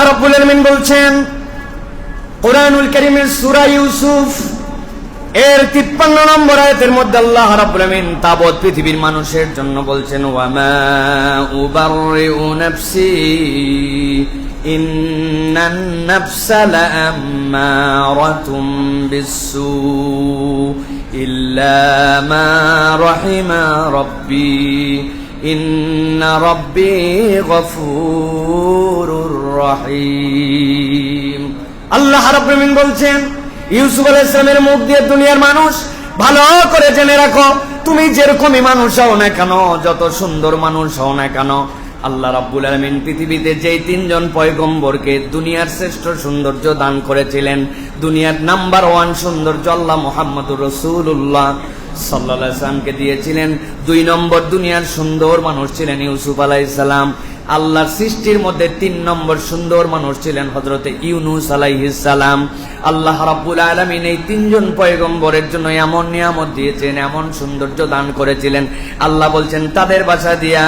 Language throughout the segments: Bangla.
রাব্বুল আলামিন বলছেন কুরআনুল কারীমের সূরা ইউসুফ এর 53 নম্বর আয়াতের মধ্যে আল্লাহ রাব্বুল আলামিন তাবৎ পৃথিবীর মানুষের জন্য বলছেন ওয়া মা উবাররিউ নাফসি ইন্নান নাফসা লাআম্মারাতুম বিসসু ইল্লা মা রাহিমা রাব্বি ইন্না রাব্বি গফুরুর রহিম। আল্লাহ রাব্বুল আলামিন বলছেন ইউসুফ আলাইহিস সালামের মুখ দিয়ে দুনিয়ার মানুষ ভালো করে জেনে রাখো, তুমি যেরকমই মানুষ হও না কেন, যত সুন্দর মানুষ হও না কেন, আল্লাহ রাব্বুল আলামিন পৃথিবীতে যেই 3 জন পয়গম্বরকে দুনিয়ার শ্রেষ্ঠ সৌন্দর্য দান করেছিলেন, দুনিয়ার নাম্বার 1 সৌন্দর্য আল্লাহ মুহাম্মদুর রাসূলুল্লাহ সাল্লাল্লাহু আলাইহি সাল্লামকে দিয়েছিলেন। 2 নম্বর দুনিয়ার সুন্দর মানুষ ছিলেন ইউসুফ আলাইহিস সালাম। আল্লাহর সৃষ্টির মধ্যে 3 নম্বর সুন্দর মানুষ ছিলেন হযরতে ইউনূস আলাইহিস সালাম। আল্লাহ রাব্বুল আলামিন এই 3 জন পয়গম্বরের জন্য এমন নিয়ামত দিয়েছেন, এমন সৌন্দর্য দান করেছিলেন। আল্লাহ বলছেন তাদের ভাষা দিয়া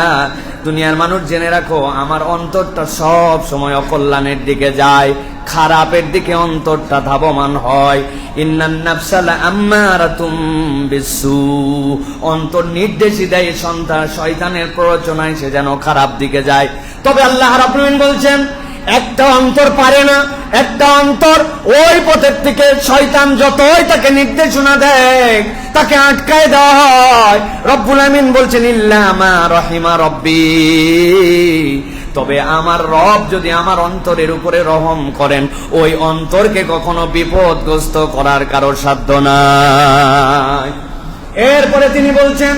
দুনিয়ার মানুষ জেনে রাখো, আমার অন্তরটা সব সময় অকল্যাণের দিকে যায়, খারাপের দিকে অন্তরটা ধাবমান হয়। ইন্নান নাফসা লাআম্মারাতুম বিসসু, অন্তর নির্দেশই দেয় শয়তানের প্ররোচনায় সে যেন খারাপ দিকে যায়। তবে আল্লাহ রাব্বুল আলামিন বলছেন একটা অন্তর পারে না, একটা অন্তর ওই পথের থেকে শয়তান যতই তাকে নির্দেশনা দেয় তাকে আটকায় দেওয়া হয়। রব্বুল আমিন বলছেন ইল্লা মা রহিমা রব্বি, তবে আমার রব যদি আমার অন্তরের উপরে রহম করেন, ওই অন্তরকে কখনো বিপদগ্রস্ত করার কারো সাধ্য নাই। এরপরে তিনি বলছেন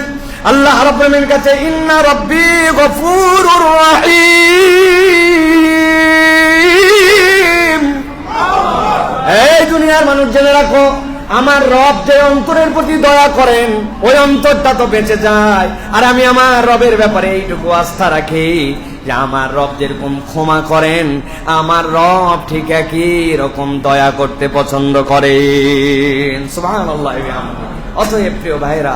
আল্লাহ রাব্বুল আমিনের কাছে ইন্না রব্বি গফুরুর রহিম। এই দুনিয়ার মানুষ জেনে রাখো, আমার রব যে অন্তরের প্রতি দয়া করেন ওই অন্তরটা তো বেঁচে যায়। আর আমি আমার রবের ব্যাপারে এইটুকু আস্থা রাখি যে আমার রব যেরকম ক্ষমা করেন, আমার রব ঠিক একই রকম দয়া করতে পছন্দ করেন। সুবহানাল্লাহ। অতএব প্রিয় ভাইরা,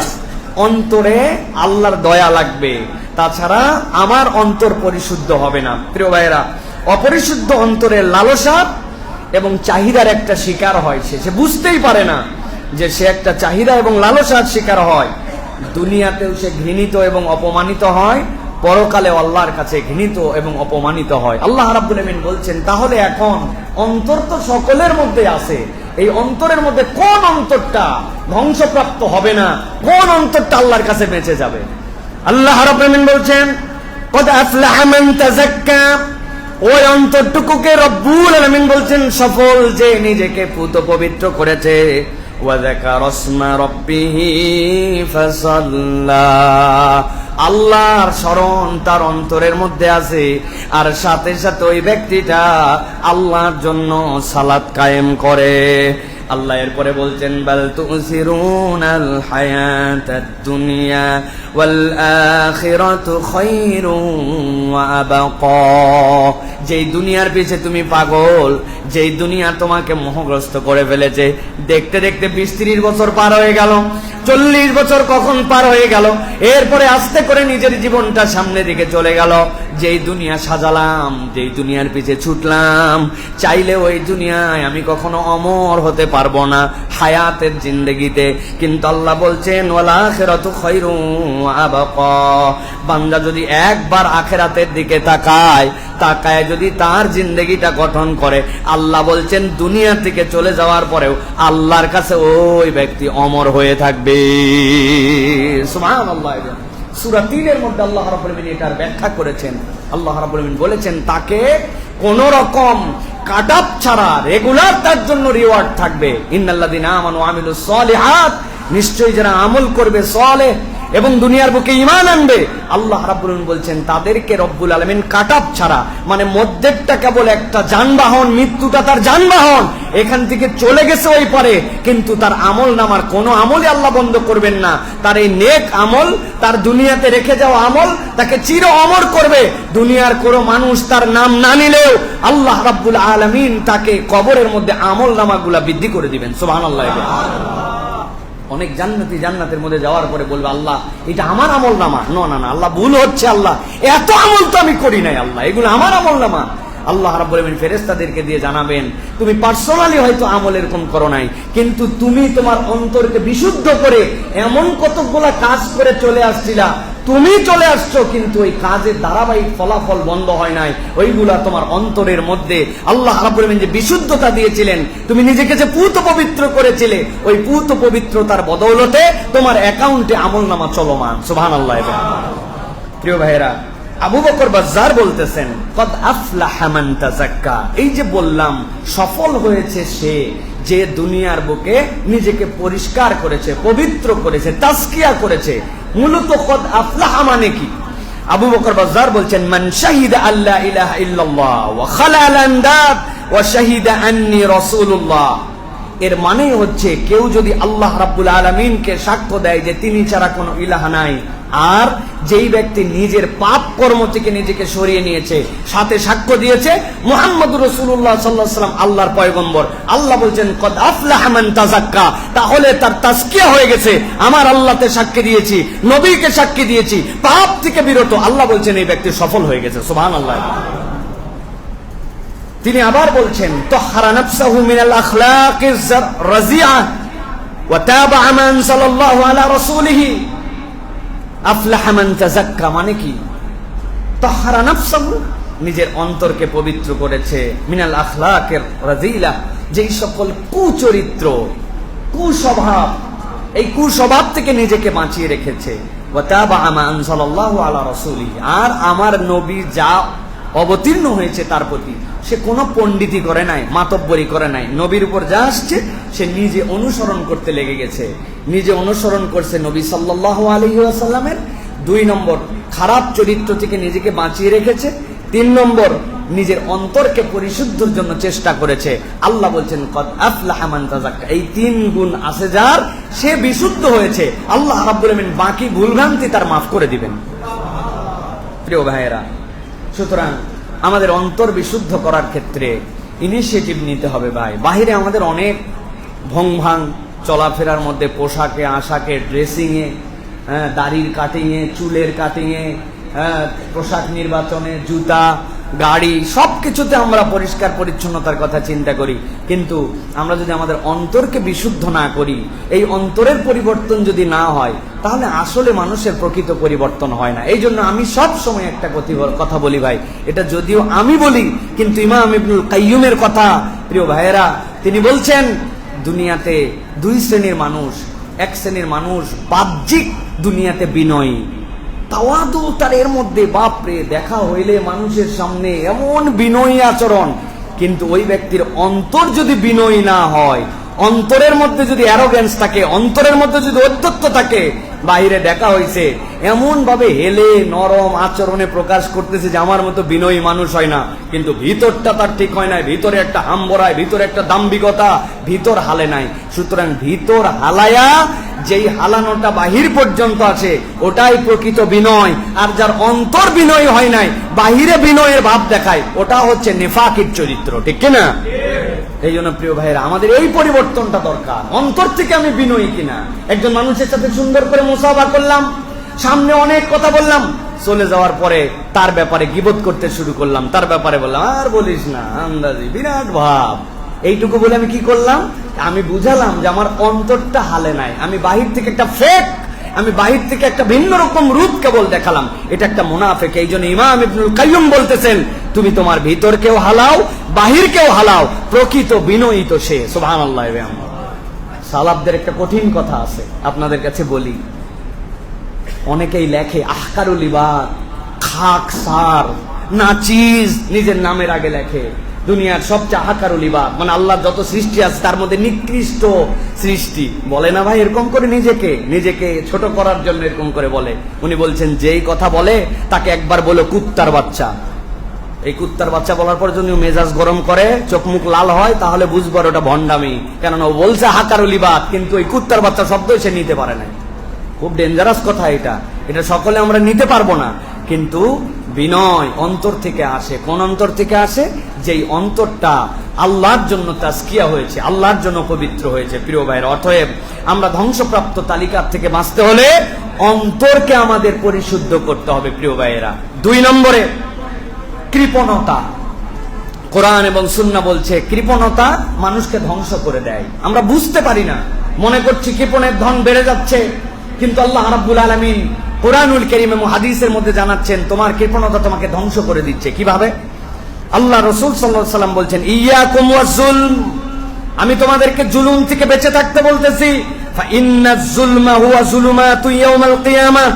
অন্তরে আল্লাহর দয়া লাগবে, তাছাড়া আমার অন্তর পরিশুদ্ধ হবে না। প্রিয় ভাইরা, অপরিশুদ্ধ অন্তরের লালসা এবং চাহিদার একটা শিকার হয়, সে বুঝতেই পারে না যে সে একটা চাহিদা এবং লালসার শিকার হয়। দুনিয়াতেও সে ঘৃণিত এবং অপমানিত হয়, পরকালেও আল্লাহর কাছে ঘৃণিত এবং অপমানিত হয়। আল্লাহ রাব্বুল আমিন বলছেন তাহলে এখন অন্তর তো সকলের মধ্যে আছে, এই অন্তরের মধ্যে কোন অন্তরটা ধ্বংসপ্রাপ্ত হবে না, কোন অন্তরটা আল্লাহর কাছে বেঁচে যাবে? আল্লাহ রাব্বুল আমিন বলছেন কদ আফলাহা মান তাযাক্কা, ওই অন্তরটুকুকে রব্বুল আলামিন বলছেন সফল যে নিজেকে পুত পবিত্র করেছে। ওয়া যাকারা ইসমা রাব্বিহি ফাসাল্লা, আল্লাহর স্মরণ তার অন্তরের মধ্যে আছে, আর সাথে সাথে ওই ব্যক্তিটা আল্লাহর জন্য সালাত কায়েম করে। আল্লাহ এরপরে বলছেন বাল তুসিরুনাল হায়াতাদ দুনিয়া ওয়াল আখিরাতু খায়রুন ওয়া আবকা, যেই দুনিয়ার পিছে তুমি পাগল, যেই দুনিয়া তোমাকে মোহগ্রস্ত করে ফেলেছে, দেখতে দেখতে 20-30 বছর পার হয়ে গেল, 40 বছর কখন পার হয়ে গেল, এরপরে আস্তে করে নিজের জীবনটা সামনের দিকে চলে গেল। যেই দুনিয়া সাজালাম, যেই দুনিয়ার পিছে ছুটলাম, চাইলে ওই দুনিয়ায় আমি কখনো অমর হতে পারবো না হায়াতের জিন্দেগিতে। কিন্তু আল্লাহ বলছেন ওয়াল আখিরাতু খায়রুন ওয়া আবকা, বান্দা যদি একবার আখিরাতের দিকে তাকায় যদি তার জিন্দেগিটা গঠন করে, আল্লাহ বলছেন দুনিয়া থেকে চলে যাওয়ার পরেও আল্লাহর কাছে ওই ব্যক্তি অমর হয়ে থাকবে। সুবহানাল্লাহ। সূরা 3 এর মধ্যে আল্লাহ রাব্বুল আমিন এটার ব্যাখ্যা করেছেন। আল্লাহ রাব্বুল আমিন বলেছেন তাকে কোন রকম কাটাপ ছাড়া রেগুলার তার জন্য রিওয়ার্ড থাকবে। ইন্নাল্লাযিনা আমানু ওয়া আমিলুস সালিহাত, নিশ্চয়ই যারা আমল করবে সালেহ এবং দুনিয়ার বুকে ঈমান আনবে, আল্লাহ রাব্বুল আলামিন বলছেন তাদেরকে রব্বুল আলামিন কাটাপ ছাড়া, মানে মধ্যেরটা কেবল একটা যানবাহন, মৃত্যুটা তার যানবাহন, এখান থেকে চলে গেছে ওই পারে, কিন্তু তার আমল নামার কোনো আমলই আল্লাহ বন্ধ করবেন না। তার এই নেক আমল, তার দুনিয়াতে রেখে যাওয়া আমল তাকে চির অমর করবে। দুনিয়ার কোনো মানুষ তার নাম না নিলেও আল্লাহ রাব্বুল আলামিন তাকে কবরের মধ্যে আমল নামাগুলা বৃদ্ধি করে দিবেন। সুবহানাল্লাহ। অনেক জান্নাতি জান্নাতের মধ্যে যাওয়ার পরে বলবে আল্লাহ এটা আমার আমল নামা। না না না, আল্লাহ ভুল হচ্ছে, আল্লাহ এত আমল তো আমি করি নাই, আল্লাহ এগুলো আমার আমল নামা। আল্লাহ রাব্বুল আলামিন ফেরেশতাদেরকে দিয়ে জানাবেন, তুমি পার্সোনালি হয়তো আমল এরকম করো নাই, কিন্তু তুমি তোমার অন্তরকে বিশুদ্ধ করে এমন কতগুলা কাজ করে চলে আসছিলা, তুমি চলে আসছো কিন্তু ওই কাজের ধারাবাহিক ফলাফল বন্ধ হয় নাই, ওইগুলা তোমার অন্তরের মধ্যে আল্লাহ রাব্বুল আলামিন যে বিশুদ্ধতা দিয়েছিলেন, তুমি নিজেকে যে পূত পবিত্র করেছিলে, ওই পূত পবিত্রতার বদৌলতে তোমার অ্যাকাউন্টে আমলনামা চলমান। সুবহানাল্লাহ। প্রিয় ভাইয়েরা, আবু বকর বাজ্জার বলতেছেন, কদ আফলাহা মান তাযাক্কা, এই যে বললাম সফল হয়েছে সে যে দুনিয়ার বুকে নিজেকে পরিষ্কার করেছে, পবিত্র করেছে, তাজকিয়া করেছে। মূলত কদ আফলাহা মানে কি? আবু বকর বাজ্জার বলছেন, মান শাহিদা আল্লা ইলাহা ইল্লাল্লাহ ওয়া খালাল আন্দাদ ওয়া শাহিদা আন্নী রাসূলুল্লাহ। এর মানে হচ্ছে কেউ যদি আল্লাহ রাব্বুল আলামিনকে সাক্ষ্য দেয় যে তিনি ছাড়া কোনো ইলাহ নাই, আর যেই ব্যক্তি নিজের পাপ কর্ম থেকে নিজেকে সরিয়ে নিয়েছে, সাথে সাক্ষ্য দিয়েছে মুহাম্মদুর রাসূলুল্লাহ সাল্লাল্লাহু আলাইহি ওয়াসাল্লাম আল্লাহর পয়গম্বর, আল্লাহ বলছেন কদ আফলাহা মান তাযাক্কা, তাহলে তার তাজকিয়া হয়ে গেছে। আমার আল্লাহতে সাক্ষী দিয়েছি, নবীকে সাক্ষী দিয়েছি, পাপ থেকে বিরত, আল্লাহ বলছেন এই ব্যক্তি সফল হয়ে গেছে। সুবহানাল্লাহ। তিনি আবার বলছেন, তাহহারা নাফসাহু মিনাল আখলাকিজ রাজিআ ওয়া তাবা মা আনজালাল্লাহু আলা রাসূলিহি। আফলাহা মান তাযাক্কা মানে কি? তাহহারা নাফসাহু, নিজের অন্তরকে পবিত্র করেছে, মিনাল আখলাকির রাজিলা, যেই সকল কুচরিত্র, কুস্বভাব, এই কুস্বভাব থেকে নিজেকে বাঁচিয়ে রেখেছে। ওয়া তাবা মা আনজালাল্লাহু আলা রাসূলিহি, আর আমার নবী যা অবতীর্ণ হয়েছে তার প্রতি সে কোনো পণ্ডিতি করে নাই, মাতব্বরি করে নাই, নবীর উপর যা আসছে সে নিজে অনুসরণ করতে লেগে গেছে, নিজে অনুসরণ করছে নবী সাল্লাল্লাহু আলাইহি ওয়াসাল্লামের। 2 নম্বর, খারাপ চরিত্র থেকে নিজেকে বাঁচিয়ে রেখেছে। 3 নম্বর, নিজের অন্তরকে পরিশুদ্ধর জন্য চেষ্টা করেছে। আল্লাহ বলছেন কদ আফলাহা মান তাযাক্কা, এই 3 গুণ আছে যার, সে বিশুদ্ধ হয়েছে। আল্লাহ রাব্বুল আলামিন বাকি ভুলভ্রান্তি তার মাফ করে দিবেন। প্রিয় ভাইয়েরা, সুতরাং আমাদের অন্তর বিশুদ্ধ করার ক্ষেত্রে ইনিশিয়েটিভ নিতে হবে ভাই। বাহিরে আমাদের অনেক ভংভাং চলাফেরার মধ্যে, পোশাকে আশাকে, ড্রেসিংয়ে, দাড়ির কাটিংয়ে, চুলের কাটিংয়ে, পোশাক নির্বাচনে, জুতা, গাড়ি, সবকিছুতে আমরা পরিষ্কার পরিচ্ছন্নতার কথা চিন্তা করি, কিন্তু আমরা যদি আমাদের অন্তরকে বিশুদ্ধ না করি, এই অন্তরের পরিবর্তন যদি না হয়, তাহলে আসলে মানুষের প্রকৃত পরিবর্তন হয় না। এই জন্য আমি সব সময় একটা কথা বলি ভাই, এটা যদিও আমি বলি, কিন্তু ইমাম ইবনুল কাইয়্যুমের কথা। প্রিয় ভাইয়েরা, তিনি বলছেন দুনিয়াতে 2 শ্রেণীর মানুষ। এক শ্রেণীর মানুষ বাহ্যিক দুনিয়াতে বিনয়ী, তাওয়াদু তার এর মধ্যে, বাপরে, দেখা হইলে মানুষের সামনে এমন বিনয়ী আচরণ, কিন্তু ওই ব্যক্তির অন্তর যদি বিনয়ী না হয়, অন্তরের মধ্যে যদি অ্যারোগেন্স থাকে, অন্তরের মধ্যে যদি ঔদ্ধত্য থাকে, বাইরে দেখা হইছে এমন ভাবে হেলে নরম আচরণে প্রকাশ করতেছে যে আমার মতো বিনয়ী মানুষ হয় না, কিন্তু ভিতরটা তার ঠিক হয় নাই, ভিতরে একটা হাম্বরায়, ভিতরে একটা দাম্ভিকতা, ভিতর হালে নাই। সুতরাং ভিতর হালায়া যেই হালানোটা বাহির পর্যন্ত আছে ওটাই প্রকৃত বিনয়, আর যার অন্তর বিনয় হয় নাই, বাহিরে বিনয়ের ভাব দেখায়, ওটা হচ্ছে নেফাকির চরিত্র। ঠিক কিনা? এই জন্য প্রিয় ভাইয়েরা, আমাদের এই পরিবর্তনটা দরকার, অন্তর থেকে আমি বিনয়ী কিনা। একজন মানুষের সাথে সুন্দর করে মুসাফা করলাম, সামনে অনেক কথা বললাম, চলে যাওয়ার পরে তার ব্যাপারে গীবত করতে শুরু করলাম, তার ব্যাপারে বললাম, আর বলিস না, আন্দাজি, বিরাট ভাব। এইটুকু বলে আমি কি করলাম? আমি বুঝালাম যে আমার অন্তরটা হালে নাই, আমি বাহির থেকে একটা ফেক, আমি বাহির থেকে একটা ভিন্ন রকম রূপ কেবল দেখালাম, এটা একটা মুনাফিক। এই জন্য ইমাম ইবনুল কাইয়্যুম বলতেছেন, তুমি তোমার ভিতরকেও হালাও, বাহিরকেও হালাও, প্রকৃত বিনয়ী তো সে। সুবহানাল্লাহ। সালাফদের একটা কঠিন কথা আছে, আপনাদের কাছে বলি। অনেকেই লেখে আহকারুল ইবাদ, খাক সার, নাচিজ, নিজের নামের আগে লেখে দুনিয়ার সবচেয়ে আহকারুল ইবাদ, মানে আল্লাহর যত সৃষ্টি আছে তার মধ্যে নিকৃষ্ট সৃষ্টি। বলে না ভাই এরকম করে, নিজেকে ছোট করার জন্য এরকম করে বলে। উনি বলছেন যেই কথা বলে তাকে একবার বলো কুত্তার বাচ্চা। এই কুত্তার বাচ্চা বলার পর যদি মেজাজ গরম করে, চোখ মুখ লাল হয়, তাহলে বুঝবার ওটা ভণ্ডামি, কেননা ও বলছে আহকারুল ইবাদ, কিন্তু এই কুত্তার বাচ্চা শব্দ সে নিতে পারে না। খুব ডেঞ্জারাস কথা এটা সকলে আমরা নিতে পারবো না, কিন্তু বিনয় অন্তর থেকে আসে। কোন অন্তর থেকে আসে? যেই অন্তরটা আল্লাহর জন্য তাজকিয়া হয়েছে, আল্লাহর জন্য পবিত্র হয়েছে। প্রিয় ভাইয়ের, অতএব আমরা ধ্বংসপ্রাপ্ত তালিকার থেকে বাঁচতে হলে অন্তরকে আমাদের পরিশুদ্ধ করতে হবে। প্রিয় ভাইয়েরা, 2 নম্বরে কৃপণতা। কোরআন এবং সুন্নাহ বলছে কৃপণতা মানুষকে ধ্বংস করে দেয়। আমরা বুঝতে পারি না, মনে করছি কৃপণের ধন বেড়ে যাচ্ছে, কিন্তু আল্লাহ রাব্বুল আলামিন কোরআনুল কারীম এবং হাদিসের মধ্যে জানাচ্ছেন তোমার কৃপণতা তোমাকে ধ্বংস করে দিচ্ছে। কিভাবে? আল্লাহ রাসূল সাল্লাল্লাহু আলাইহি ওয়াসাল্লাম বলছেন ইয়্যাকুম ওয়াজ-জুলম, আমি তোমাদেরকে জুলুম থেকে বেঁচে থাকতে বলতেছি। ফা ইন্নাজ যুলমা হুয়া যুলুমাতু ইয়াউমাল কিয়ামাহ,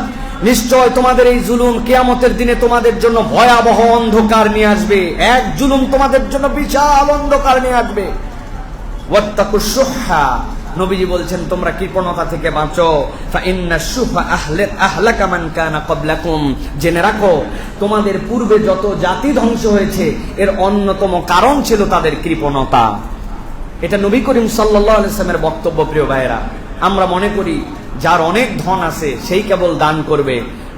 নিশ্চয় তোমাদের এই জুলুম কিয়ামতের দিনে তোমাদের জন্য ভয়াবহ অন্ধকার নিয়ে আসবে। এক জুলুম তোমাদের জন্য বিশাল অন্ধকার নিয়ে আসবে। ওয়াত্তাকুশ শুহা, নবীজি বলছেন তোমরা কৃপণতা থেকে বাঁচো। ফা ইন্নাশ শুহা আহলাকা মান কানা ক্বাবলাকুম, জেনে রাখো তোমাদের পূর্বে যত জাতি ধ্বংস হয়েছে এর অন্যতম কারণ ছিল তাদের কৃপণতা। এটা নবী করিম সাল্লাল্লাহু আলাইহি ওয়াসাল্লামের বক্তব্য। প্রিয় ভাইয়েরা, আমরা মনে করি যার অনেক ধন আছে সেই কেবল দান করবে,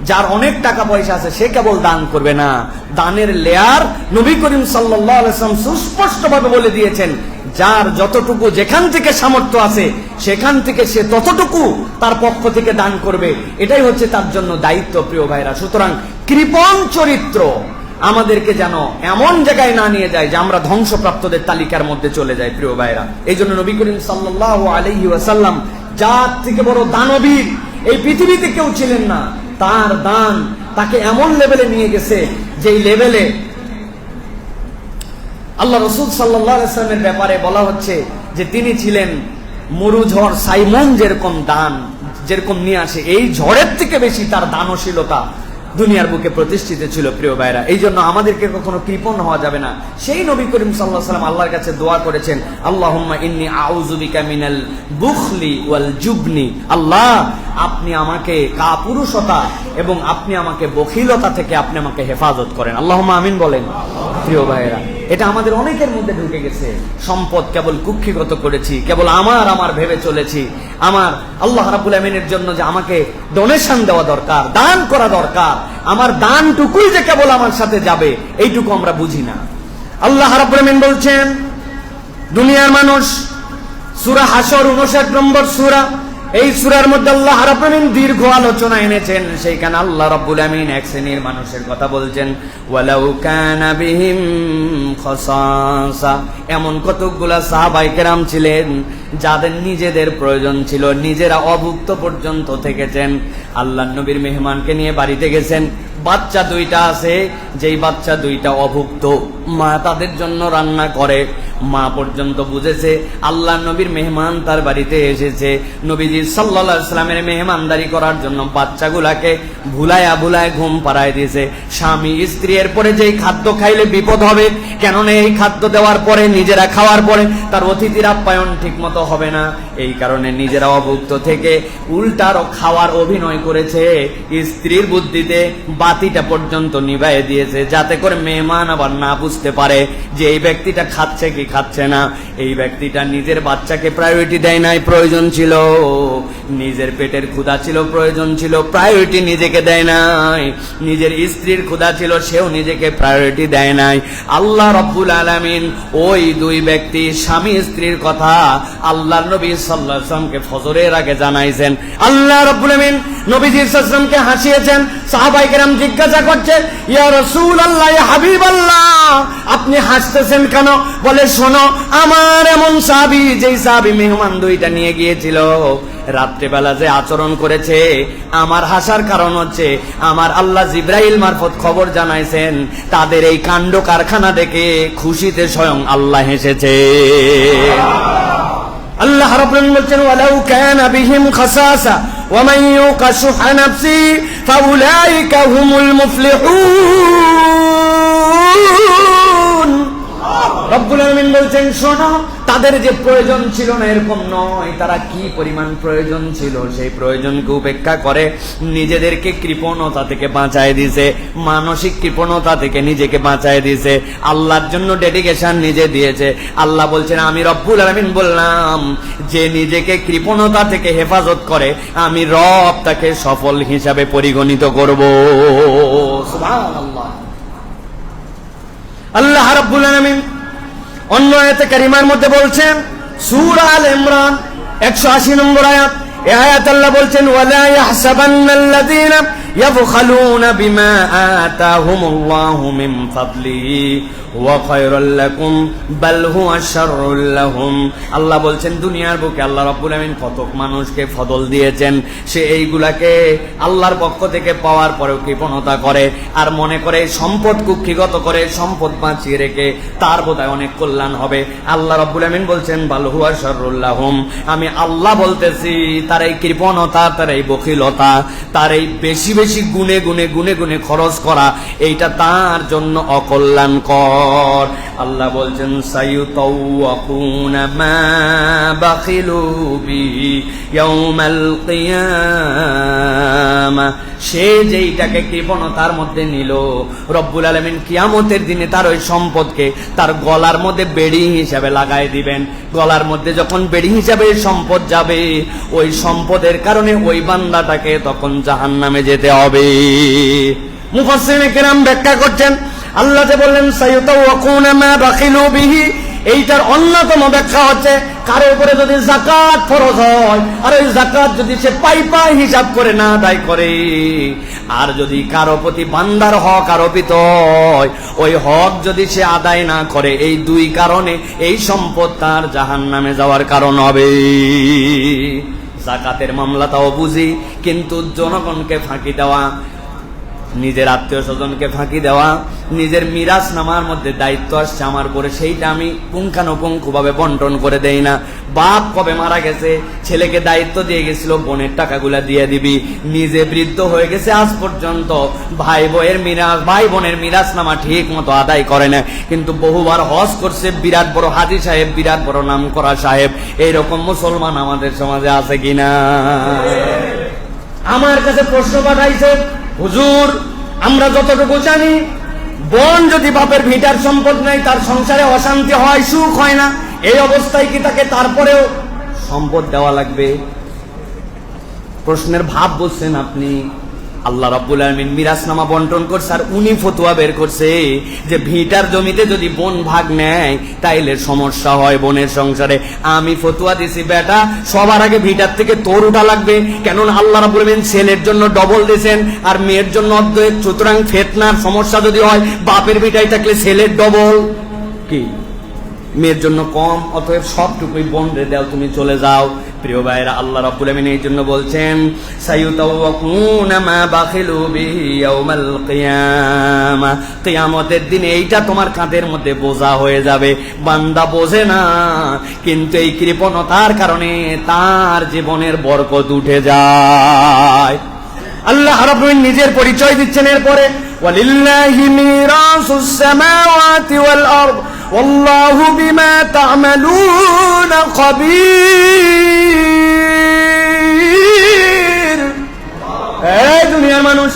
যার অনেক টাকা পয়সা আছে সে কেবল দান করবে না। দানের লেয়ার নবী করিম সাল্লাল্লাহু আলাইহি ওয়াসাল্লাম সুস্পষ্টভাবে বলে দিয়েছেন, যার যতটুকু যেখান থেকে সামর্থ্য আছে সেখান থেকে সে ততটুকু তার পক্ষ থেকে দান করবে। এটাই হচ্ছে তার জন্য দায়িত্ব। প্রিয় ভাইরা, সুতরাং কৃপণ চরিত্র আমাদেরকে যেন এমন জায়গায় না নিয়ে যায় যে আমরা ধ্বংসপ্রাপ্তদের তালিকার মধ্যে চলে যাই। প্রিয় ভাইরা, এই জন্য নবী করিম সাল্লাল্লাহু আলাইহি ওয়াসাল্লাম যার থেকে বড় দানবীর এই পৃথিবীতে কেউ ছিলেন না। তার দান তাকে এমন লেভেলে নিয়ে গেছে যেই লেভেলে আল্লাহ রাসূল সাল্লাল্লাহু আলাইহি ওয়াসাল্লামের ব্যাপারে বলা হচ্ছে যে তিনি ছিলেন মরু ঝড় সাইমন যেরকম দান যেরকম নিয়ে আসে, এই ঝড়ের থেকে বেশি তার দানশীলতা দুনিয়ার বুকে প্রতিষ্ঠিত ছিল। প্রিয় ভাইরা, এই জন্য আমাদেরকে কখনো কৃপণ হওয়া যাবে না। সেই নবী করিম সাল্লাল্লাহু আলাইহি ওয়াসাল্লাম আল্লাহর কাছে দোয়া করেছেন, আল্লাহুম্মা ইন্নী আউযু বিকা মিনাল বুখলি ওয়াল জুবনি, আল্লাহ আপনি আমাকে কাপুরুষতা এবং আপনি আমাকে বখিলতা থেকে আপনি আমাকে হেফাজত করেন। আল্লাহুম্মা আমিন বলেন। প্রিয় ভাইরা, এটা আমাদের অনেকের মধ্যে ঢুকে গেছে। সম্পদ কেবল কুক্ষিগত করেছি, কেবল আমার ভেবে চলেছি। আমার আল্লাহ রাব্বুল আমিনের জন্য যে আমাকে ডোনেশন দেওয়া দরকার, দান করা দরকার, আমার দানটুকুই যে কেবল আমার সাথে যাবে এইটুকু আমরা বুঝি না। আল্লাহ রাব্বুল আমিন বলছেন, দুনিয়ার মানুষ, সূরা হাসর 59 নম্বর সূরা, এই সূরার মধ্যে আল্লাহ রাব্বুল আমিন দীর্ঘ আলোচনা এনেছেন। সেইখানে আল্লাহ রাব্বুল আমিন এক শ্রেণীর মানুষের কথা বলছেন, ওয়ালাউ কানা বিহিম খাসাসা, এমন কতগুলা সাহাবায়ে কেরাম ছিলেন যাদের নিজেদের প্রয়োজন ছিল, নিজেরা অভুক্ত পর্যন্ত থেকেছেন। আল্লাহর নবীর মেহমানকে নিয়ে বাড়িতে গেছেন, বাচ্চা দুইটা আছে, যেই বাচ্চা দুইটা অভুক্ত, মা তাদের জন্য রান্না করে। মা পর্যন্ত বুঝেছে আল্লাহ নবীর মেহমান তার বাড়িতে এসেছে। নবীজি সাল্লাল্লাহু আলাইহি ওয়াসাল্লামের মেহমানদারি করার জন্য বাচ্চাগুলাকে ভুলায়া ঘুম পাড়ায় দিয়েছে। স্বামী স্ত্রী এর পরে যেই খাদ্য খাইলে বিপদ হবে, কেননা এই খাদ্য দেওয়ার পরে নিজেরা খাওয়ার পরে তার অতিথির আপ্যায়ন ঠিক মতো হবে না। এই কারণে নিজেরা অভুক্ত থেকে উল্টারও খাওয়ার অভিনয় করেছে। স্ত্রীর বুদ্ধিতে বাতিটা পর্যন্ত নিভায়ে দিয়েছে, যাতে করে মেহমান আবার না বুঝতে পারে যে এই ব্যক্তিটা খাচ্ছে কি খাচ্ছে না। এই ব্যক্তিটা নিজের বাচ্চাকে প্রায়োরিটি দেয় নাই, প্রয়োজন ছিল। নিজের পেটের ক্ষুধা ছিল, প্রয়োজন ছিল, প্রায়োরিটি নিজেকে দেয় নাই। নিজের স্ত্রীর ক্ষুধা ছিল, সেও নিজেকে প্রায়োরিটি দেয় নাই। আল্লাহ রাব্বুল আলামিন ওই দুই ব্যক্তি স্বামী স্ত্রীর কথা আল্লাহর নবী সাল্লাল্লাহু আলাইহি ওয়াসাল্লামকে ফজরের আগে জানাইছেন। আল্লাহ রাব্বুল আলামিন নবীজি সাল্লাল্লাহু আলাইহি ওয়াসাল্লামকে হাসিয়েছেন। সাহাবায়ে কেরাম জিজ্ঞাসা করছে, ইয়া রাসূলুল্লাহ, ইয়া হাবিবাল্লাহ, আপনি হাসতেছেন কেন? বলে, শোনো, আমার এমন সাহাবী, যেই সাহাবী মেহমান দুইটা নিয়ে গিয়েছিল, রাত্রিবেলা যে আচরণ করেছে, আমার হাসার কারণ হচ্ছে আমার আল্লাহ জিবরাইল মারফত খবর জানাইছেন, তাদের এই কাণ্ড কারখানা দেখে খুশিতে স্বয়ং আল্লাহ হেসেছে। আল্লাহ রাব্বুল আলামিন বলছেন, ওয়ালাউ কানা বিহিম খাসাসা ওয়া মান ইউকা শুহা নাফসি ফাউলাইকা হুমুল মুফলিহুন। রব্বুল আলামিন বলছেন, শোনো, তাদের যে প্রয়োজন ছিল না এরকম নয়, তারা কি পরিমাণ প্রয়োজন ছিল সেই প্রয়োজনকে উপেক্ষা করে নিজেদেরকে কৃপণতা থেকে বাঁচায় দিয়েছে, মানসিক কৃপণতা থেকে নিজেকে বাঁচায় দিয়েছে, আল্লাহর জন্য ডেডিকেশন নিজে দিয়েছে। আল্লাহ বলছেন, আমি রব্বুল আলামিন বললাম, যে নিজেকে কৃপণতা থেকে হেফাজত করে আমি রব তাকে সফল হিসাবে পরিগণিত করব। সুবহানাল্লাহ। আল্লাহ রাব্বুল আলামিন অন্য আয়াতে কারিমার মধ্যে বলছেন, সূরা আল ইমরান 180 নম্বর আয়াত, এই আয়াত আল্লাহ বলছেন, ওয়ালা ইয়াহসাবান্নাল্লাযীনা ইয়াবখালুনা বিমা আতাহুমুল্লাহু মিন ফাদলিহি ওয়া খায়রুল লাকুম বাল হুয়া শাররুল লাহুম। আল্লাহ বলছেন দুনিয়ার বুকে আল্লাহ রাব্বুল আমিন কত মানুষকে ফজল দিয়েছেন, সে এইগুলাকে আল্লাহর পক্ষ থেকে পাওয়ার পরেও কৃপণতা করে আর মনে করে সম্পদ কুক্ষিগত করে সম্পদ বাঁচিয়ে রেখে তার বোধহয় অনেক কল্যাণ হবে। আল্লাহ রাব্বুল আমিন বলছেন বাল হুয়া শাররুল লাহুম, আমি আল্লাহ বলতেছি তার এই কৃপণতা, তার এই বখিলতা, তার এই বেশি বেশি গুনে গুনে গুনে গুনে খরচ করা, এইটা তার জন্য অকল্যাণকর। আল্লাহ বলছেন সায়ুতাওয়াকুনা মা বাখিলু বিহি ইয়াউমাল কিয়ামাহ, সে যেইটাকে কৃপণতার মধ্যে নিল রব্বুল আলামিন কিয়ামতের দিনে তার ওই সম্পদকে তার গলার মধ্যে বেড়ি হিসাবে লাগাই দিবেন। গলার মধ্যে যখন বেড়ি হিসাবে সম্পদ যাবে, ওই সম্পদের কারণে ওই বান্দাটাকে তখন জাহান্নামে যেতে হবে। মুফাসসিরিনে কেরাম ব্যাখ্যা করছেন, আল্লাহ যে বললেন সায়ুতাওয়াকুনা মা বাখিলু বিহি, এইটার অন্যতম ব্যাখ্যা হচ্ছে কারো উপরে যদি যাকাত ফরজ হয় আর ওই যাকাত যদি সে পাই হিসাব করে না আদায় করে, আর যদি কারো প্রতি বান্দার হক আরোপিত হয় ওই হক যদি সে আদায় না করে, এই দুই কারণে এই সম্পদ তার জাহান্নামে যাওয়ার কারণ হবে। যাকাতের মামলাটাও বুঝি, কিন্তু জনগণকে ফাঁকি দেওয়া, নিজের আত্মীয় স্বজনকে ফাঁকি দেওয়া, নিজের মিরাজ নামার মধ্যে দায়িত্ব আসছে আমার করে, সেইটা আমি পুঙ্খানুপুঙ্খু ভাবে বন্টন করে দেই না। বাপ কবে মারা গেছে, ছেলেকে দায়িত্ব দিয়ে গেছিল বোনের টাকাগুলা দিয়ে দিবি, নিজে বৃদ্ধ হয়ে গেছে আজ পর্যন্ত ভাই বোনের মিরাজ নামা ঠিক মতো আদায় করে না, কিন্তু বহুবার হজ করছে, বিরাট বড় হাজী সাহেব, বিরাট বড় নাম করা সাহেব। এইরকম মুসলমান আমাদের সমাজে আছে কিনা? আমার কাছে প্রশ্ন পাঠাইছে, হুজুর আমরা যতটুকু জানি বোন যদি বাপের ভিটার সম্পদ নেই তার সংসারে অশান্তি হয়, সুখ হয় না, এই অবস্থায় কি তাকে তারপরেও সম্পদ দেওয়া লাগবে? প্রশ্নের ভাব বুঝছেন আপনি? আল্লাহ রাব্বুল আলামিন মিরাসনামা বন্টন করছে আর উনি ফতোয়া বের করছে যে ভিটার জমিতে যদি বোন ভাগ নেয় তাইলে সমস্যা হয় বোনের সংসারে। আমি ফতোয়া দিছি বেটা সবার আগে ভিটার থেকে তোর উঠা লাগবে, কেননা আল্লাহ রাব্বুল আলামিন ছেলের জন্য ডবল দিয়েছেন আর মেয়ের জন্য অর্ধেক, সুতরাং ফিতনার সমস্যা যদি হয় বাপের ভিটায় থাকলে ছেলের ডবল, কি মেয়ের জন্য কম, অতএব সবটুকুই বোনরে দাও, তুমি চলে যাও। প্রিয় ভাইরা, আল্লাহ রাব্বুল আমিন এই জন্য বলছেন সায়ুতাওয়াকুনা মা বাখিলু বিহি ইয়াউমাল কিয়ামা, কিয়ামতের দিনে এইটা তোমার কাঁধের মধ্যে বোঝা হয়ে যাবে। বান্দা বোঝে না, কিন্তু এই কৃপণতার কারণে তার জীবনের বরকত উঠে যায়। আল্লাহ রাব্বুল আমিন নিজের পরিচয় দিচ্ছেন এরপরে, ওয়ালিল্লাহি মিরাসুস সামাওয়াতি ওয়াল আরদ ওয়াল্লাহু বিমা তা'মালুনা খাবীর। এই দুনিয়ার মানুষ,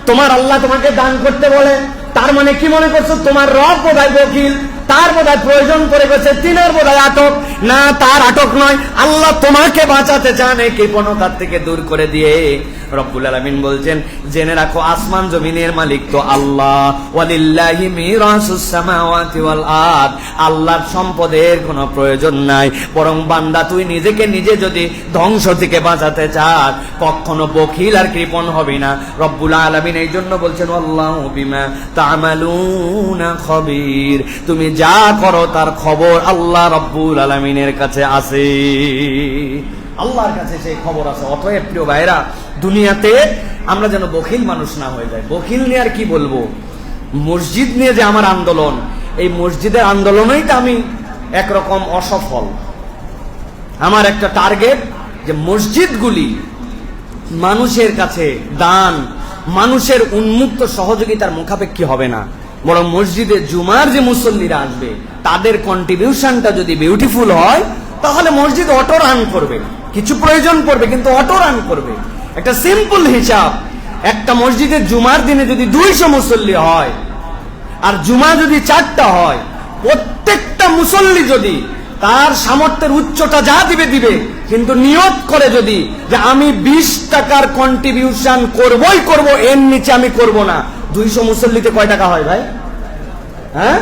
তোমার আল্লাহ তোমাকে দান করতে বলে, তার মানে কি মনে করছো তোমার রব বোধহয় বকিল, তার বোধহয় প্রয়োজন করে গেছে, তিনের বোধহয় আটক? না, তার আটক নয়, আল্লাহ তোমাকে বাঁচাতে চান এই কৃপণতার থেকে দূর করে দিয়ে। রব্বুল আলামিন বলছেন জেনে রাখো আসমান জমিনের মালিক তো আল্লাহ, ওয়ালিল্লাহি মিরাসুস সামাওয়াতি ওয়াল আরদ, আল্লাহর সম্পদের কোনো প্রয়োজন নাই, বরং বান্দা তুই নিজেকে নিজে যদি ধ্বংস থেকে বাঁচাতে চাস কখনো বখিল আর কৃপণ হবি না। রব্বুল আলামিন এই জন্য বলছেন আল্লাহু বিমা তা'মালুনা খাবীর, তুমি যা করো তার খবর আল্লাহ রব্বুল আলামিনের কাছে আছে, আল্লাহর কাছে সেই খবর আছে। অতএব প্রিয় ভাইরা, দুনিয়াতে আমরা যেন বখিল মানুষ না হয়ে যায়। বখিল নিয়ে আর কি বলবো, মসজিদ নিয়ে যে আমার আন্দোলন, এই মসজিদের আন্দোলনেই তো আমি একরকম অসফল। আমার একটা টার্গেট যে মসজিদগুলি মানুষের কাছে দান, মানুষের উন্মুক্ত সহযোগিতার মুখাপেক্ষী হবে না, বরং মসজিদে জুমার যে মুসল্লিরা আসবে তাদের কন্ট্রিবিউশনটা যদি বিউটিফুল হয় তাহলে মসজিদ অটো রান করবে। কিছু প্রয়োজন পড়বে কিন্তু অটো রান করবে। একটা সিম্পল হিসাব, একটা মসজিদে জুমার দিনে যদি 200 মুসল্লি হয় আর জুমা যদি 4টা হয়, প্রত্যেকটা মুসল্লি যদি তার সামর্থ্যের উচ্চটা যা দিবে দিবে, কিন্তু নিয়ত করে যদি যে আমি 20 টাকার কন্ট্রিবিউশন করবই করব, এর নিচে আমি করব না। 200 মুসল্লিতে কয় টাকা হয় ভাই? হ্যাঁ,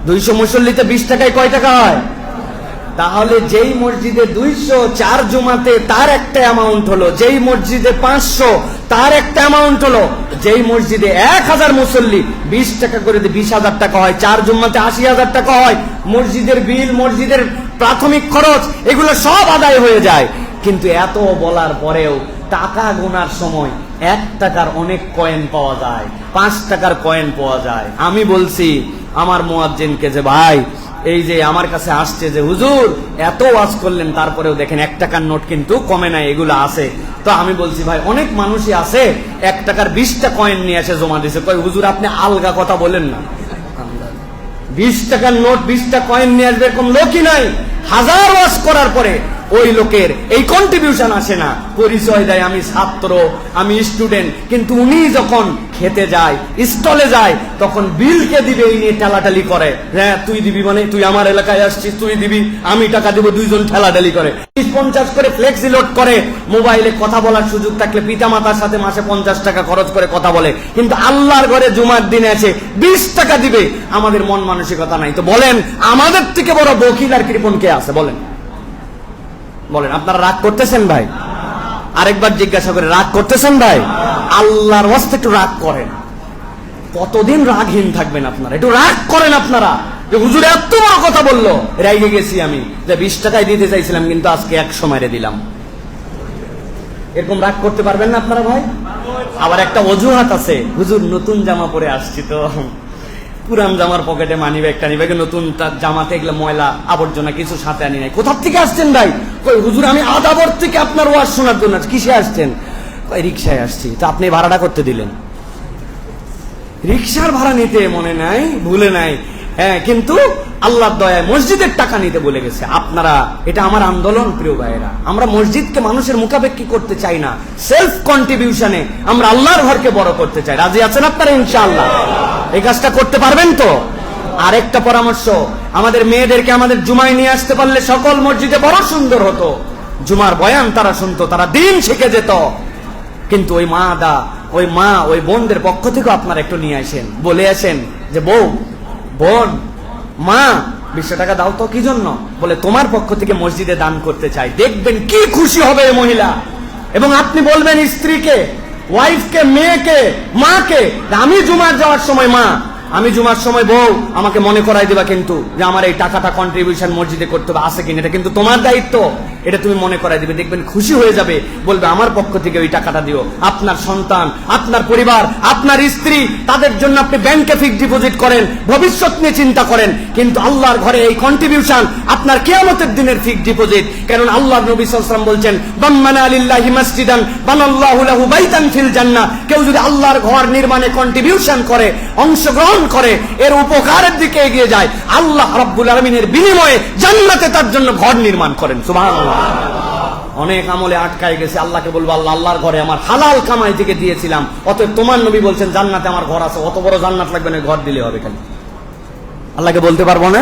200 মুসল্লিতে 20 টাকায় কয় টাকা হয়? তাহলে যেই মসজিদে 204 জুমাতে তার একটা অ্যামাউন্ট হলো, যেই মসজিদে 500 তার একটা অ্যামাউন্ট হলো, যেই মসজিদে 1000 মুসল্লি 20 টাকা করে 20,000 টাকা হয়, 4 জুমাতে 80,000 টাকা হয়। মসজিদের বিল, মসজিদের প্রাথমিক খরচ এগুলো সব আদায় হয়ে যায়। কিন্তু এত বলার পরেও টাকা গোনার সময় 1 টাকার অনেক কয়েন পাওয়া যায়, 5 টাকার কয়েন পাওয়া যায়। আমি বলছি আমার মুয়াজ্জিনকে যে ভাই এই যে আমার কাছে আসছে যে হুজুর এত ওয়াজ করলেন তারপরেও দেখেন 1 টাকার নোট কিন্তু কমে নাই, এগুলো আছে। তো আমি বলছি ভাই অনেক মানুষই আছে 1 টাকার 20টা কয়েন নিয়ে এসে জমা দিছে। কই হুজুর আপনি আলগা কথা বলেন না, 20 টাকার নোট 20টা কয়েন নিয়ে আসবে এরকম লোকই নাই। হাজার ওয়াজ করার পরে ওই লোকের এই কন্ট্রিবিউশন আসে না, পরিচয় দেয় আমি ছাত্র, আমি স্টুডেন্ট। কিন্তু উনি যখন খেতে যায়, স্টলে যায়, তখন বিলকে দিবে এই নিয়ে ঠেলাঠালি করে। হ্যাঁ তুই দিবি মানে তুই আমার এলাকায় আসছিস, তুই দিবি, আমি টাকা দিব, দুইজন ঠেলাঠালি করে। 50 করে ফ্লেক্সি লোড করে। মোবাইলে কথা বলার সুযোগ থাকলে পিতামাতার সাথে মাসে 50 টাকা খরচ করে কথা বলে, কিন্তু আল্লাহর ঘরে জুমার দিনে আছে 20 টাকা দিবে। আমাদের মন মানসিকতা নাই। তো বলেন আমাদের থেকে বড় বকিল আর কৃপণ কে আছে? বলেন বলেন আপনারা রাগ করতেছেন ভাই? আরেকবার জিজ্ঞাসা করে রাগ করতেছেন ভাই? আল্লাহর ওয়াস্তে একটু রাগ করেন। কতদিন রাগহীন থাকবেন আপনারা? একটু রাগ করেন আপনারা যে হুজুর এত বড় কথা বললো, রেগে গেছি আমি, যে 20 টাকায় দিতে চাইছিলাম কিন্তু আজকে 100 মেরে দিলাম। এরকম রাগ করতে পারবেন না আপনারা ভাই? আবার একটা অজুহাত আছে, হুজুর নতুন জামা পরে আসছি তো পুরান জামার পকেটে মানি ব্যাগটা নিবে, নতুন জামাতে এগুলো ময়লা আবর্জনা কিছু সাথে আনি নাই। কোথা থেকে আসছেন ভাই? কই হুজুর আমি আদাবর থেকে আপনার ওয়াজ শোনার জন্য। কিসে আসছেন? কই রিকশায় আসছি। তো আপনি ভাড়াটা করতে দিলেন? রিকশার ভাড়া নিতে মনে নাই, ভুলে নাই। হ্যাঁ কিন্তু আল্লাহর দয়ায় মসজিদের টাকা নিতে বলে গেছে। আপনারা, এটা আমার আন্দোলন প্রিয় ভাইয়েরা, আমরা মসজিদকে মানুষের মুখাপেক্ষি করতে চাই না, সেলফ কন্ট্রিবিউশনে আমরা আল্লাহর ঘরকে বড় করতে চাই। রাজি আছেন আপনারা ইনশাআল্লাহ? এই কাজটা করতে পারবেন তো? আরেকটা পরামর্শ, আমাদের মেয়েদেরকে আমাদের জুমায় নিয়ে আসতে পারলে সকল মসজিদে বড় সুন্দর হতো। জুমার বয়ান তারা শুনতো, তারা দিন শিখে যেত। কিন্তু ওই মা ওই বোনদের পক্ষ থেকে আপনারা একটু নিয়ে আসেন, বলে আসেন যে বউ, বোন, মা 20 টাকা দাও তো। কি জন্য? বলে তোমার পক্ষ থেকে মসজিদে দান করতে চাই। দেখবেন কি খুশি হবে এই মহিলা। এবং আপনি বলবেন স্ত্রীকে, ওয়াইফকে, মেয়েকে, মাকে, আমি জুমার যাওয়ার সময় মা, আমি জুমার সময় বউ, আমাকে মনে করাই দিবা কিন্তু যে আমার এই টাকাটা কন্ট্রিবিউশন মসজিদে করতে হবে, আছে কিনা, এটা কিন্তু তোমার দায়িত্ব, এটা তুমি মনে করাই দিবে। দেখবেন খুশি হয়ে যাবে, বলবে আমার পক্ষ থেকে ওই টাকাটা দিও। আপনার সন্তান, আপনার পরিবার, আপনার স্ত্রী, তাদের জন্য আপনি ব্যাংকে ফিক্সড ডিপোজিট করেন, ভবিষ্যৎ নিয়ে চিন্তা করেন, কিন্তু আল্লাহর ঘরে এই কন্ট্রিবিউশন আপনার কিয়ামতের দিনের ফিক্সড ডিপোজিট। কারণ আল্লাহর নবী সাল্লাল্লাহু আলাইহি ওয়াসাল্লাম বলছেন, বাম্মানা লিল্লাহি মাসজিদান বানাল্লাহু লাহু বাইতান ফিল জান্নাহ। কেউ যদি আল্লাহর ঘর নির্মাণে কন্ট্রিবিউশন করে, অংশগ্রহণ করে, এর উপকারের দিকে এগিয়ে যায়, আল্লাহ রাব্বুল আলামিনের বিনিময়ে জান্নাতে তার জন্য ঘর নির্মাণ করেন। সুবহানাল্লাহ। অনেক আমলে আটকায় গেছে, আল্লাহকে বলবো আল্লাহ, আল্লাহর ঘরে আমার হালাল কামাই থেকে দিয়েছিলাম, অতএব তোমার নবী বলছেন জান্নাতে আমার ঘর আছে, অত বড় জান্নাত লাগবে না, ঘর দিলে হবে। খালি আল্লাহকে বলতে পারবো না?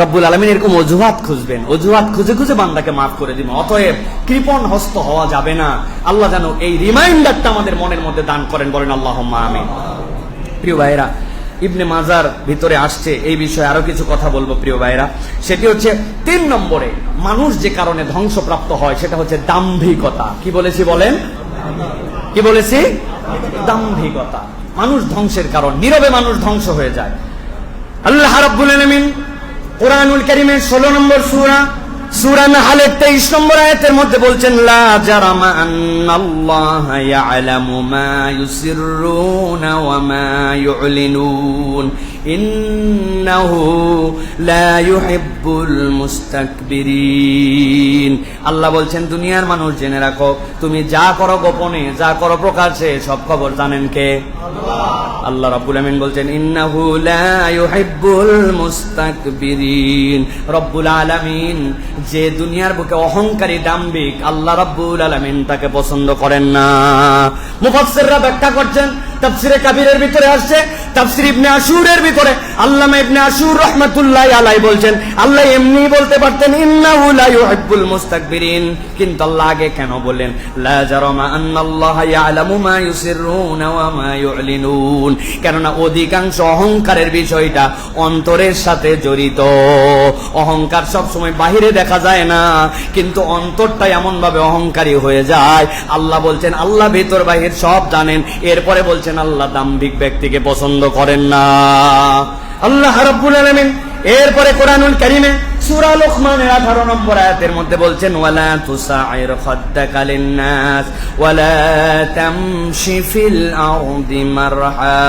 রব্বুল আলামিন এরকম অজুহাত খুঁজবেন, অজুহাত খুঁজে খুঁজে বান্দাকে মাফ করে দিবেন। অতএব কৃপণ হস্ত হওয়া যাবে না। আল্লাহ যেন এই রিমাইন্ডারটা আমাদের মনের মধ্যে দান করেন, বলেন আল্লাহুম্মা আমিন। প্রিয় ভাইরা, ইবনে মাজার ভিতরে আসছে, এই বিষয়ে আরো কিছু কথা বলবো প্রিয় ভাইরা। সেটি হচ্ছে 3 নম্বরে মানুষ যে কারণে ধ্বংসপ্রাপ্ত হয় সেটা হচ্ছে দাম্ভিকতা। কি বলেছি বলেন? কি বলেছি? দাম্ভিকতা মানুষ ধ্বংসের কারণ, নীরবে মানুষ ধ্বংস হয়ে যায়। আল্লাহ রাব্বুল আলামিন কুরআনুল কারীমের 16 নম্বর সূরা নাহলের 23 নম্বর আয়াতের মধ্যে বলছেন, লা জারামা আন্নাল্লাহা ইয়ালামু মা ইউসিররুনা ওয়া মা ইউলিনুন ইন্নাহু লা ইউহিব্বুল মুস্তাকবিরিন। আল্লাহ বলছেন, দুনিয়ার মানুষ জেনে রাখো, তুমি যা করো গোপনে, যা করো প্রকাশ্যে, সব খবর জানেন কে? আল্লাহ। আল্লাহ রাব্বুল আলামিন বলছেন, ইন্নাহু লা ইউহিব্বুল মুস্তাকবিরিন। রব্বুল আলামিন যে দুনিয়ার বুকে অহংকারী, দাম্ভিক, আল্লাহ রাব্বুল আলামিন তাকে পছন্দ করেন না। মুফাসসিররা ব্যাখ্যা করছেন, তাফসিরে কাবীরের ভিতরে আসছে, তাফসির ইবনে আশুরের ভিতরে আল্লামা ইবনে আশুর রাহমাতুল্লাহি আলাইহি বলছেন, আল্লাহ এমনি বলতে পারতেন ইন্নাহু লা ইউহিব্বুল মুস্তাকবিরিন, কিন্তু আল্লাহ আগে কেন বললেন লা জারামা আন্নাল্লাহা ইয়ালামু মা ইউসিররুনা ওয়া মা ইউলিনুন, কেননা অধিকাংশ অহংকারের বিষয়টা অন্তরের সাথে জড়িত। অহংকার সব সময় বাহিরে দেখা যায় না, কিন্তু অন্তরটা এমন ভাবে অহংকারী হয়ে যায়। আল্লাহ বলছেন আল্লাহ ভেতর বাহির সব জানেন, এরপরে বলছেন আল্লাহ দাম্ভিক ব্যক্তিকে পছন্দ করেন না। আল্লাহ রাব্বুল আলামিন এরপরে কোরআনুল কারীমে সূরা লুকমানের 18 নম্বর আয়াতের মধ্যে বলছেন ওয়ালা তুসাইর খাদ্দাকা লিন-নাস ওয়ালা তামশি ফিল আরদি মারহা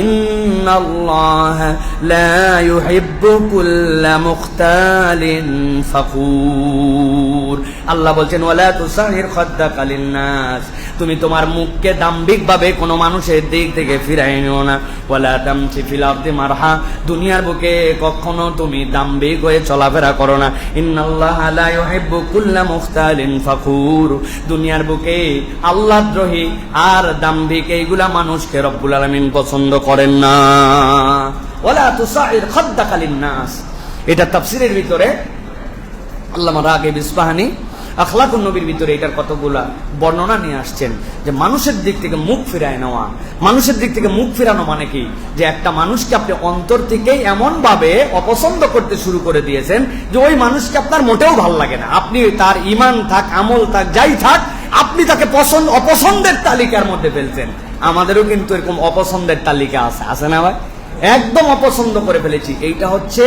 ইন্নাল্লাহা লা ইউহিব্বু কুল্লা মুখতালিন ফাখুর। আল্লাহ বলছেন ওয়ালা তুসাইর খাদ্দাকা লিন-নাস, তুমি তোমার মুখকে দাম্ভিকভাবে কোনো মানুষের দিক থেকে ফিরাই নিও না। ওয়ালা তামশি ফিল আরদি মারহা, দুনিয়ার বুকে কখনো তুমি দাম্ভিক হয়ে চলাফেরা করো না। ইন্নাল্লাহা লা ইউহিব্বু কুল্লা মুখতালিন ফাখুর, দুনিয়ার বুকে আল্লাহদ্রোহী আর দাম্ভিক এইগুলা মানুষকে রব্বুল আলামিন পছন্দ করেন না। ওয়ালা তুসাইর খাদ্দাকা লিন-নাস, এটা তাফসীরের ভিতরে আল্লামা রাগিব ইসফাহানি আখলাকুন নবীর ভিতরে এটার কতগুলা বর্ণনা নিয়ে আসছেন, যে মানুষের দিক থেকে মুখ ফিরায় নেওয়া। মানুষের দিক থেকে মুখ ফিরানো মানে কি, যে একটা মানুষকে আপনি অন্তর থেকেই এমন ভাবে অপছন্দ করতে শুরু করে দিয়েছেন যে ওই মানুষকে আপনার মোটেও ভালো লাগে না। আপনি তার ঈমান থাক, আমল থাক, যাই থাক, আপনি তাকে অপছন্দের তালিকার মধ্যে ফেলছেন। আমাদেরও কিন্তু এরকম অপছন্দের তালিকা আছে না ভাই? একদম অপছন্দ করে ফেলেছি। এইটা হচ্ছে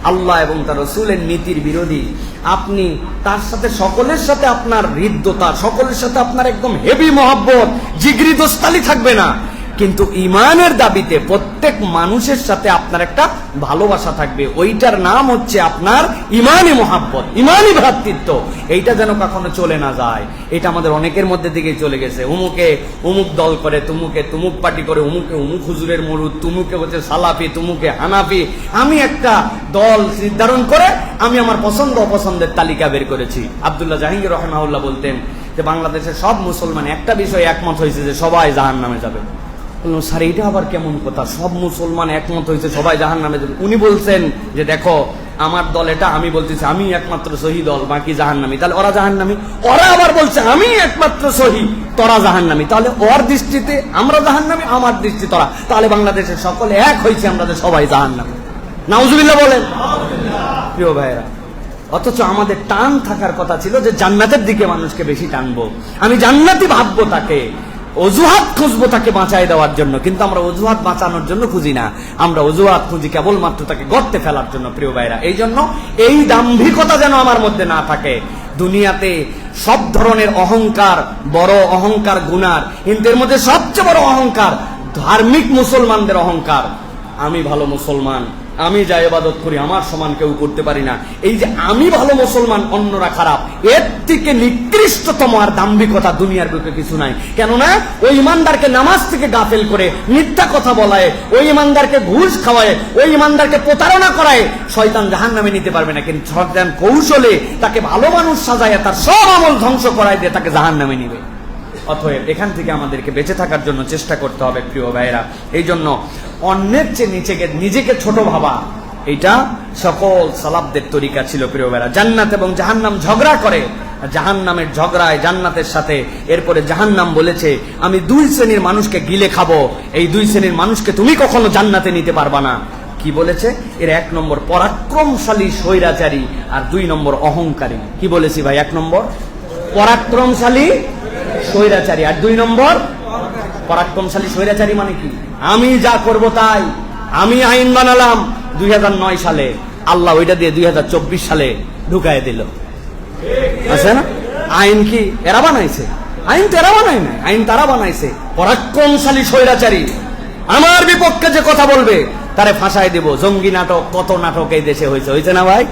আল্লাহ এবং তার রাসূলের নীতির বিরোধী। আপনি তার সাথে সকলের সাথে আপনার হৃদ্যতা, সকলের সাথে আপনার একদম হেভি মহব্বত, জিগরি দোস্তালি থাকবে না, কিন্তু ঈমানের দাবিতে প্রত্যেক মানুষের সাথে আপনার একটা ভালোবাসা থাকবে। ওইটার নাম হচ্ছে আপনার ঈমানি মহব্বত, ঈমানি ভ্রাতৃত্ব। এইটা যেন কখনো চলে না যায়। এটা আমাদের অনেকের মধ্যে দিকেই চলে গেছে। উমুকে উমুক দল করে, তুমুকে তুমুক পার্টি করে, উমুকে উমুক হুজুরের মুরিদ, তুমুকে হচ্ছে সালাফি, তুমুকে হানাফি। আমি একটা দল নির্ধারণ করে আমি আমার পছন্দ অপছন্দের তালিকা বের করেছি। আব্দুল্লাহ জাহাঙ্গীর রাহিমাহুল্লাহ বলতেন যে বাংলাদেশের সব মুসলমান একটা বিষয়ে একমত হয়েছে যে সবাই জাহান্নামে যাবে। বললাম স্যার এটা আবার কেমন কথা, সব মুসলমান একমত হয়েছে সবাই জাহান্নামে যাবে? উনি বলছেন যে দেখো আমার দল এটা, আমি বলতেছি আমি একমাত্র সহি দল, বাকি জাহান্নামী, তাহলে ওরা জাহান্নামী। ওরা আবার বলছে আমি একমাত্র সহি, তোরা জাহান্নামী, তাহলে ওর দৃষ্টিতে আমরা জাহান্নামী, আমার দৃষ্টি তোরা, তাহলে বাংলাদেশের সকলে এক হয়েছে, আমরা সবাই জাহান্নামী। নাউজুবিল্লাহ বলেন। প্রিয় ভাইরা, অথচ আমাদের টান থাকার কথা ছিল যে জান্নাতের দিকে মানুষকে বেশি টানবো, আমি জান্নাতি ভাববো, তাকে অজুহাত খুঁজবো তাকে বাঁচাই দেওয়ার জন্য। কিন্তু আমরা অজুহাত বাঁচানোর জন্য খুঁজি না, আমরা অজুহাত খুঁজি কেবলমাত্র তাকে গর্তে ফেলার জন্য। প্রিয় ভাইরা, এই জন্য এই দাম্ভিকতা যেন আমার মধ্যে না থাকে। দুনিয়াতে সব ধরনের অহংকার, বড় অহংকার গুনার, কিন্তু এর মধ্যে সবচেয়ে বড় অহংকার ধার্মিক মুসলমানদের অহংকার। আমি ভালো মুসলমান, আমি যা ইবাদত করি আমার সমান কেউ করতে পারি না। এই যে আমি ভালো মুসলমান অন্যরা খারাপ, এর থেকে নিকৃষ্টতম আর দাম্ভিকতা দুনিয়ার বুকে কিছু নাই। কেননা ওই ইমানদারকে নামাজ থেকে গাফেল করে মিথ্যা কথা বলায়, ওই ইমানদারকে ঘুষ খাওয়ায়, ওই ইমানদারকে প্রতারণা করায় শয়তান জাহান্নামে নিতে পারবে না, কিন্তু শয়তান কৌশলে তাকে ভালো মানুষ সাজায় তার সব আমল ধ্বংস করায় দিয়ে তাকে জাহান্নামে নিবে। অতএব এখান থেকে আমাদেরকে বেঁচে থাকার জন্য চেষ্টা করতে হবে প্রিয় ভাইরা। এই জন্য অন্যের চেয়ে নিজেকে ছোট ভাবা, এটা সকল সালাফদের তরিকা ছিল প্রিয় ভাইরা। জান্নাত এবং জাহান্নাম ঝগড়া করে, জাহান্নামের ঝগড়ায় জান্নাতের সাথে। এরপরে জাহান্নাম বলেছে আমি দুই শ্রেণীর মানুষকে গিলে খাবো, এই দুই শ্রেণীর মানুষকে তুমি কখনো জান্নাতে নিতে পারবা না। কি বলেছে? এর 1 নম্বর পরাক্রমশালী স্বৈরাচারী, আর 2 নম্বর অহংকারী। কি বলেছি ভাই? 1 নম্বর পরাক্রমশালী স্বৈরাচারী, আর 2 নম্বর পরাক্রমশালী স্বৈরাচারী মানে কি? আমি যা করব তাই, আমি আইন বানালাম 2009 সালে, আল্লাহ ওইটা দিয়ে 2024 সালে ঢুকায় দিল। আছে না? আইন কি এরা বানাইছে? আইন তো এরা বানায় না, আইন তারা বানাইছে। পরাক্রমশালী স্বৈরাচারী আমার বিপক্ষে যে কথা বলবে তারে ফাঁসাই দেব। জঙ্গি নাটক, কত নাটক এই দেশে হয়েছে না ভাই?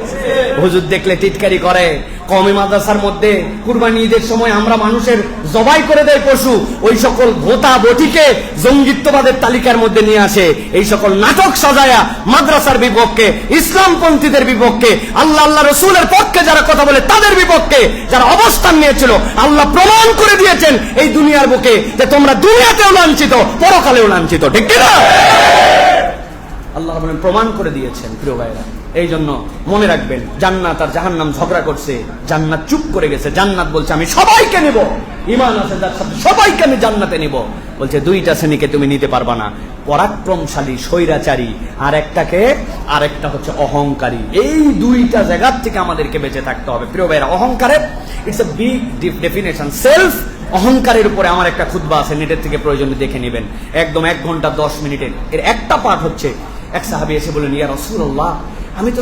হুজুর দেখলে টিটকারি করে, কওমি মাদ্রাসার মধ্যে কুরবানি ঈদের সময় আমরা মানুষের জবাই করে দেয় পশু, ওই সকল ভোতা বটিকে জঙ্গিত্ববাদের তালিকার মধ্যে নিয়ে আসে, এই সকল নাটক সাজায়া মাদ্রাসার বিপক্ষে, ইসলামপন্থীদের বিপক্ষে, আল্লাহ আল্লাহ রসুলের পক্ষে যারা কথা বলে তাদের বিপক্ষে যারা অবস্থান নিয়েছিল, আল্লাহ প্রমাণ করে দিয়েছেন এই দুনিয়ার বুকে যে তোমরা দুনিয়াতেও লাঞ্ছিত, পরকালেও লাঞ্ছিত। ঠিক কিনা? আল্লাহ প্রমাণ করে দিয়েছেন। প্রিয় ভাইরা, এই জন্য মনে রাখবেন, জান্নাত আর জাহান্নাম ঝগড়া করছে, জান্নাত চুপ করে গেছে। জান্নাত বলছে আমি সবাইকে নেব, ঈমান আছে যার সাথে সবাইকে আমি জান্নাতে নিব। বলছে দুইটা শ্রেণীকে তুমি নিতে পারবা না, পরাক্রমশালী স্বৈরাচারী আর আরেকটা হচ্ছে অহংকারী। এই দুইটা জায়গার থেকে আমাদেরকে বেঁচে থাকতে হবে। প্রিয় ভাইরা, অহংকারের it's a big definition. Self অহংকারের উপরে আমার একটা খুতবা আছে, নেটের থেকে প্রয়োজনে দেখে নেবেন, একদম 1 ঘন্টা 10 মিনিটের। এর একটা পার্ট হচ্ছে, এক সাহাবী এসে বলেন, ইয়া রাসূলুল্লাহ, আমি তো